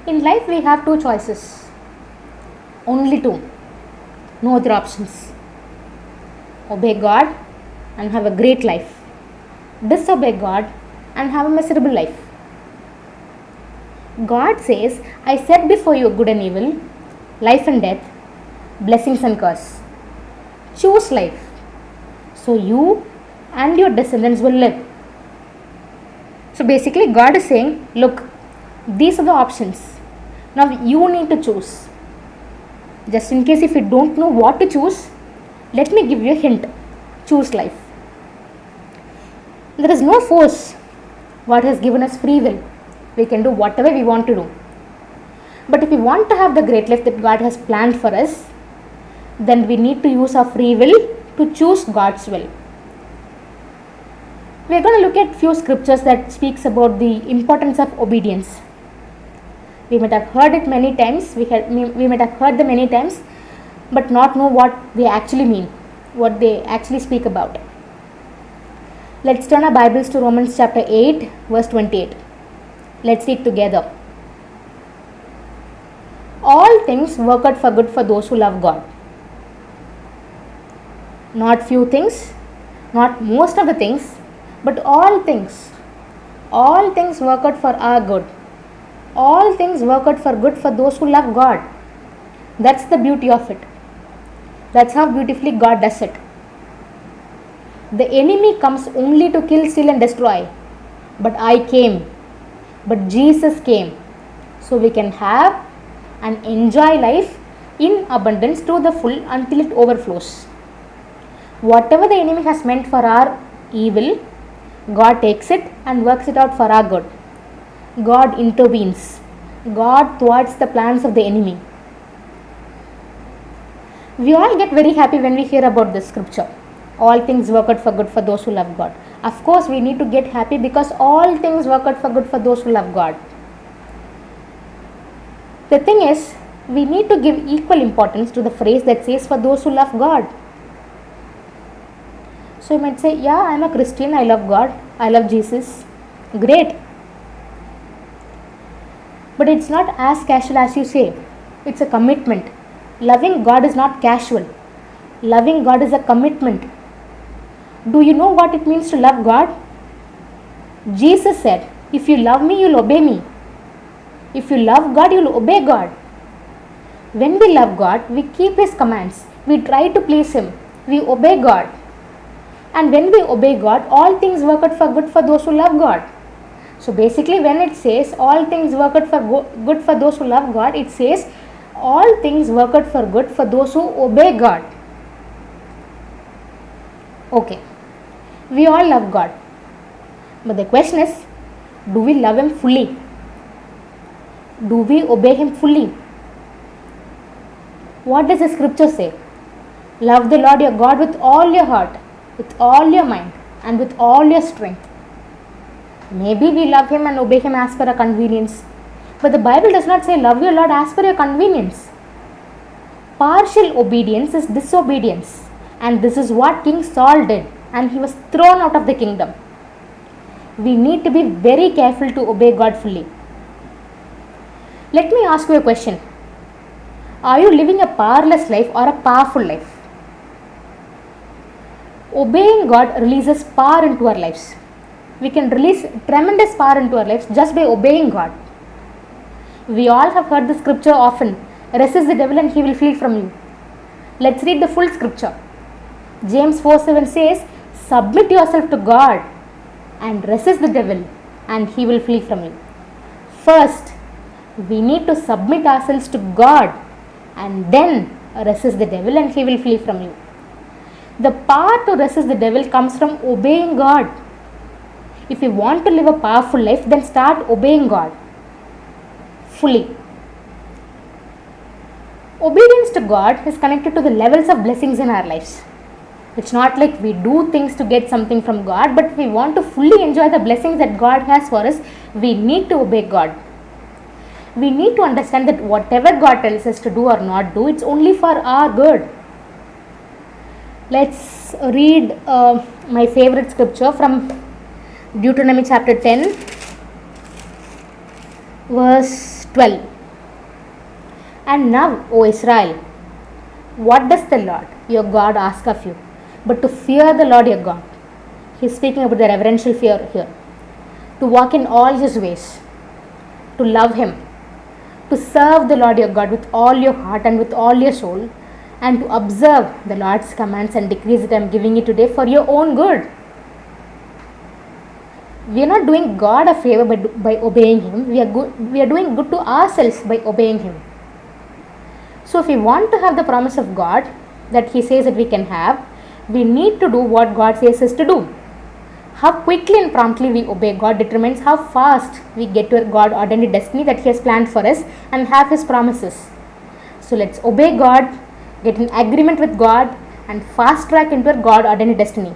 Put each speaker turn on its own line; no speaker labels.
In life we have two choices. Only two. No other options. Obey God and have a great life. Disobey God and have a miserable life. God says, I set before you good and evil, life and death, blessings and curse. Choose life so you and your descendants will live. So basically God is saying, look, these are the options. Now you need to choose. Just in case if you don't know what to choose, let me give you a hint. Choose life. There is no force. God has given us free will. We can do whatever we want to do. But if we want to have the great life that God has planned for us, then we need to use our free will to choose God's will. We are going to look at few scriptures that speaks about the importance of obedience. We might have heard it many times, we might have heard them many times, but not know what they actually mean, what they actually speak about. Let's turn our Bibles to Romans chapter 8, verse 28. Let's read together. All things work out for good for those who love God. Not few things, not most of the things, but all things. All things work out for our good. All things work out for good for those who love God. That's the beauty of it. That's how beautifully God does it. The enemy comes only to kill, steal and destroy. But I came. But Jesus came. So we can have and enjoy life in abundance to the full until it overflows. Whatever the enemy has meant for our evil, God takes it and works it out for our good. God intervenes. God thwarts the plans of the enemy. We all get very happy when we hear about this scripture. All things work out for good for those who love God. Of course, we need to get happy because all things work out for good for those who love God. The thing is, we need to give equal importance to the phrase that says for those who love God. So you might say, yeah, I am a Christian, I love God, I love Jesus. Great. But it's not as casual as you say. It's a commitment. Loving God is not casual. Loving God is a commitment. Do you know what it means to love God? Jesus said, if you love me, you'll obey me. If you love God, you'll obey God. When we love God, we keep His commands. We try to please Him. We obey God. And when we obey God, all things work out for good for those who love God. So basically when it says all things work out for good for those who love God, it says all things work out for good for those who obey God. Okay, we all love God. But the question is, do we love Him fully? Do we obey Him fully? What does the scripture say? Love the Lord your God with all your heart, with all your mind and with all your strength. Maybe we love Him and obey Him as per our convenience. But the Bible does not say love your Lord as per your convenience. Partial obedience is disobedience. And this is what King Saul did. And he was thrown out of the kingdom. We need to be very careful to obey God fully. Let me ask you a question. Are you living a powerless life or a powerful life? Obeying God releases power into our lives. We can release tremendous power into our lives just by obeying God. We all have heard the scripture often. Resist the devil and he will flee from you. Let's read the full scripture. James 4:7 says, submit yourself to God and resist the devil and he will flee from you. First, we need to submit ourselves to God and then resist the devil and he will flee from you. The power to resist the devil comes from obeying God. If you want to live a powerful life, then start obeying God fully. Obedience to God is connected to the levels of blessings in our lives. It's not like we do things to get something from God, but if we want to fully enjoy the blessings that God has for us, we need to obey God. We need to understand that whatever God tells us to do or not do, it's only for our good. Let's read my favorite scripture from Deuteronomy chapter 10, verse 12. And now, O Israel, what does the Lord your God ask of you? But to fear the Lord your God. He is speaking about the reverential fear here. To walk in all his ways, to love him, to serve the Lord your God with all your heart and with all your soul, and to observe the Lord's commands and decrees that I am giving you today for your own good. We are not doing God a favor by obeying him. We are doing good to ourselves by obeying him. So if we want to have the promise of God that he says that we can have, we need to do what God says us to do. How quickly and promptly we obey God determines how fast we get to our God ordained destiny that he has planned for us and have his promises. So let's obey God, get in agreement with God, and fast track into our God ordained destiny.